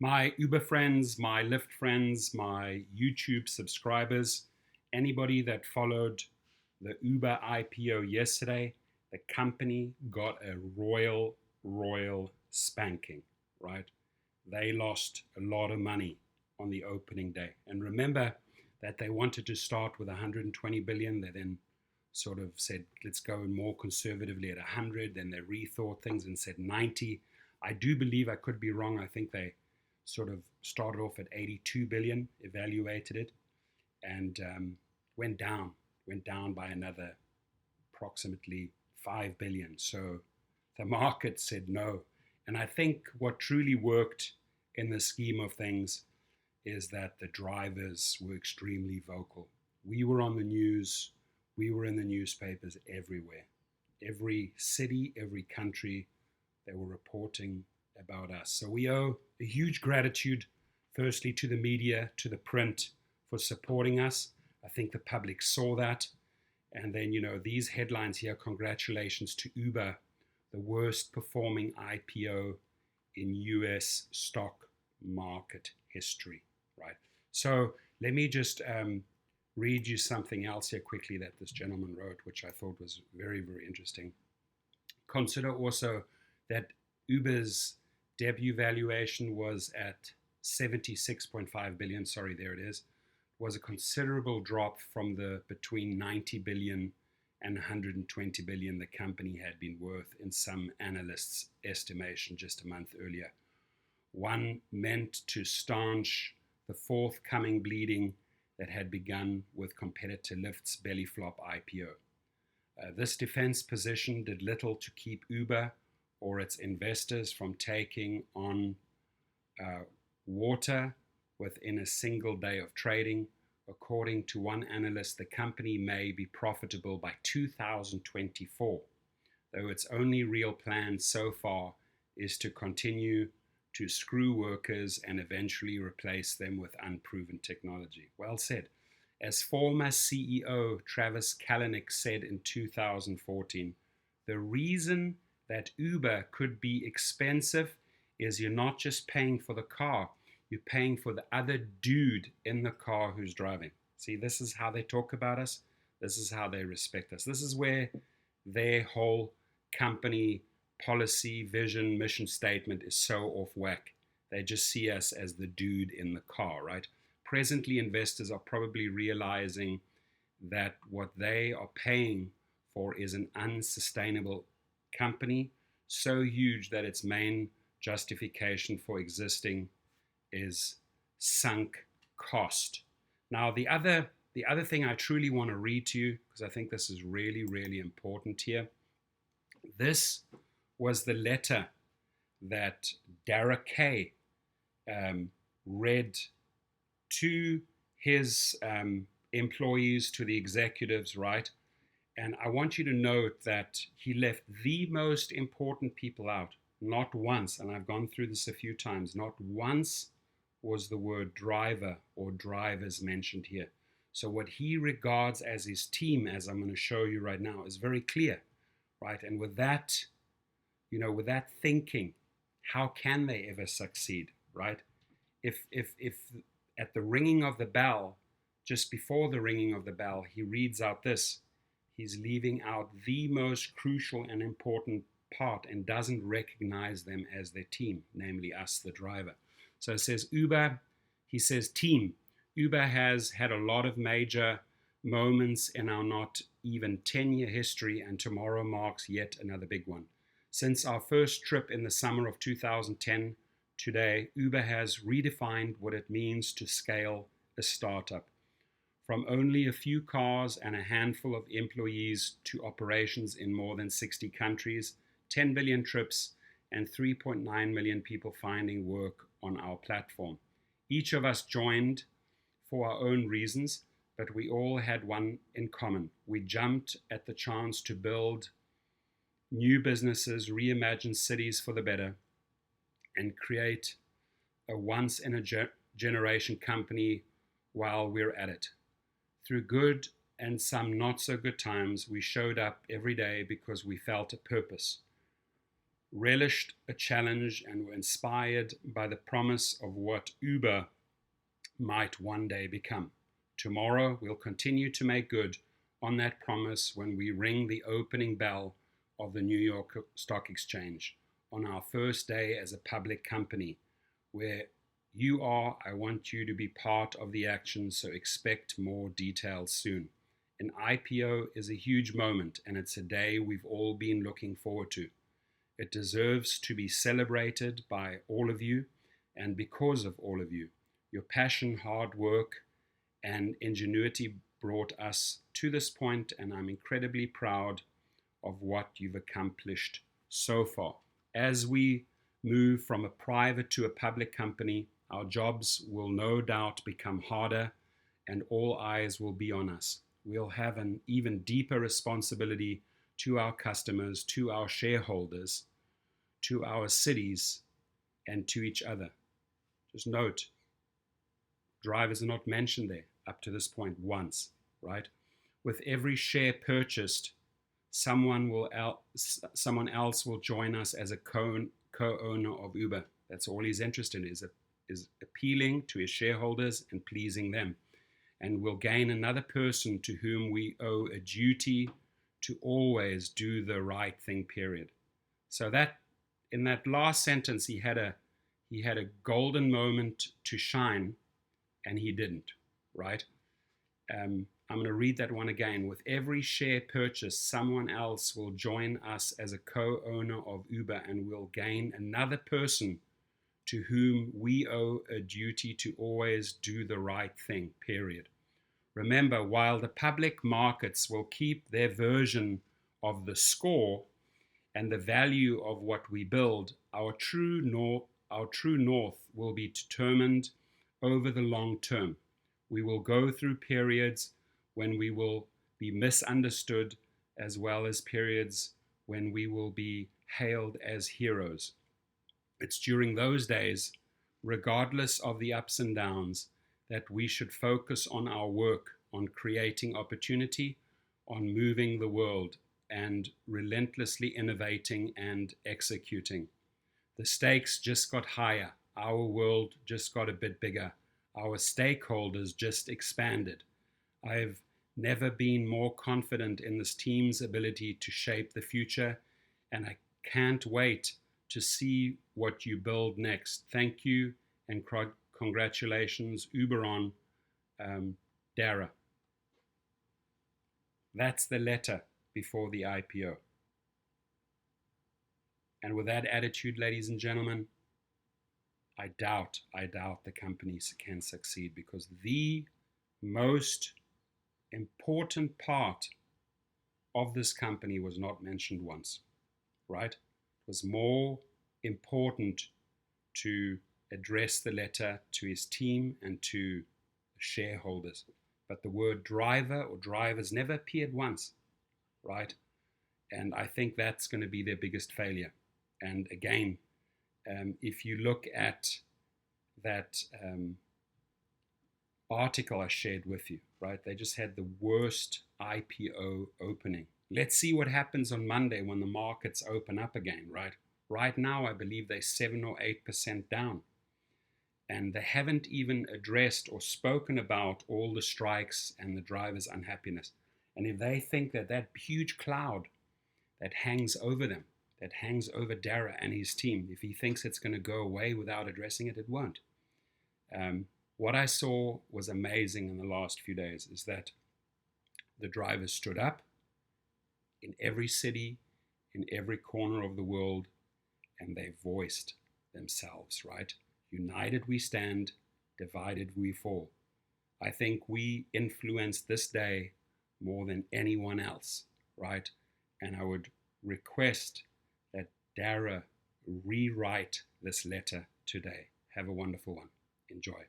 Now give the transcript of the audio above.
My Uber friends, my Lyft friends, my YouTube subscribers, anybody that followed the Uber IPO yesterday, the company got a royal spanking, right? They lost a lot of money on the opening day. And remember that they wanted to start with 120 billion. They then sort of said, let's go more conservatively at 100. Then they rethought things and said 90. I do believe, I could be wrong, I think they sort of started off at 82 billion, evaluated it, and went down by another approximately 5 billion. So the market said no. And I think what truly worked in the scheme of things is that the drivers were extremely vocal. We were on the news, we were in the newspapers everywhere. Every city, every country, they were reporting about us. So we owe a huge gratitude, firstly, to the media, to the print for supporting us. I think the public saw that. And then, these headlines here, congratulations to Uber, the worst performing IPO in US stock market history, right? So let me just read you something else here quickly that this gentleman wrote, which I thought was very, very interesting. Consider also that Uber's debut valuation was at 76.5 billion. Sorry, there it is. Was a considerable drop from the between 90 billion and 120 billion the company had been worth in some analysts' estimation just a month earlier. One meant to staunch the forthcoming bleeding that had begun with competitor Lyft's belly flop IPO. This defense position did little to keep Uber or its investors from taking on water within a single day of trading. According to one analyst, the company may be profitable by 2024, though its only real plan so far is to continue to screw workers and eventually replace them with unproven technology. Well said. As former CEO Travis Kalanick said in 2014, the reason that Uber could be expensive is you're not just paying for the car, you're paying for the other dude in the car who's driving. See, this is how they talk about us. This is how they respect us. This is where their whole company policy, vision, mission statement is so off whack. They just see us as the dude in the car, right? Presently, investors are probably realizing that what they are paying for is an unsustainable company, so huge that its main justification for existing is sunk cost. Now, the other thing I truly want to read to you, because I think this is really, really important here. This was the letter that Dara read to his employees, to the executives, right? And I want you to note that he left the most important people out. Not once, and I've gone through this a few times, not once was the word driver or drivers mentioned here. So what he regards as his team, as I'm going to show you right now, is very clear, right? And with that, with that thinking, how can they ever succeed, right? If at the ringing of the bell, just before the ringing of the bell, he reads out this, he's leaving out the most crucial and important part and doesn't recognize them as their team, namely us, the driver. So it says Uber, he says team. Uber has had a lot of major moments in our not even 10-year history, and tomorrow marks yet another big one. Since our first trip in the summer of 2010, today, Uber has redefined what it means to scale a startup. From only a few cars and a handful of employees to operations in more than 60 countries, 10 billion trips, and 3.9 million people finding work on our platform. Each of us joined for our own reasons, but we all had one in common. We jumped at the chance to build new businesses, reimagine cities for the better, and create a once-in-a-generation company while we're at it. Through good and some not so good times, we showed up every day because we felt a purpose. relished a challenge and were inspired by the promise of what Uber might one day become. Tomorrow, we'll continue to make good on that promise when we ring the opening bell of the New York Stock Exchange on our first day as a public company. Where you are, I want you to be part of the action, so expect more details soon. An IPO is a huge moment, and it's a day we've all been looking forward to. It deserves to be celebrated by all of you, and because of all of you. Your passion, hard work, and ingenuity brought us to this point, and I'm incredibly proud of what you've accomplished so far. As we move from a private to a public company, our jobs will no doubt become harder, and all eyes will be on us. We'll have an even deeper responsibility to our customers, to our shareholders, to our cities, and to each other. Just note, drivers are not mentioned there up to this point once, right? With every share purchased, someone else will join us as a co-owner of Uber. That's all he's interested in, is appealing to his shareholders and pleasing them. And we'll gain another person to whom we owe a duty to always do the right thing, period. So that in that last sentence, he had a golden moment to shine, and he didn't, right? I'm going to read that one again. With every share purchase, someone else will join us as a co-owner of Uber, and we'll gain another person to whom we owe a duty to always do the right thing, period. Remember, while the public markets will keep their version of the score and the value of what we build, our true north will be determined over the long term. We will go through periods when we will be misunderstood, as well as periods when we will be hailed as heroes. It's during those days, regardless of the ups and downs, that we should focus on our work, on creating opportunity, on moving the world, and relentlessly innovating and executing. The stakes just got higher. Our world just got a bit bigger. Our stakeholders just expanded. I've never been more confident in this team's ability to shape the future, and I can't wait to see what you build next. Thank you and congratulations, Uber on Dara. That's the letter before the IPO. And with that attitude, ladies and gentlemen, I doubt the companies can succeed, because the most important part of this company was not mentioned once, right? It was more important to address the letter to his team and to shareholders. But the word driver or drivers never appeared once, right? And I think that's going to be their biggest failure. And again, if you look at that article I shared with you, right? They just had the worst IPO opening. Let's see what happens on Monday when the markets open up again, right? Right now, I believe they're 7 or 8% down. And they haven't even addressed or spoken about all the strikes and the drivers' unhappiness. And if they think that that huge cloud that hangs over them, that hangs over Dara and his team, if he thinks it's going to go away without addressing it, it won't. What I saw was amazing in the last few days is that the drivers stood up in every city, in every corner of the world, and they voiced themselves, right? United we stand, divided we fall. I think we influenced this day more than anyone else, right? And I would request that Dara rewrite this letter today. Have a wonderful one. Enjoy.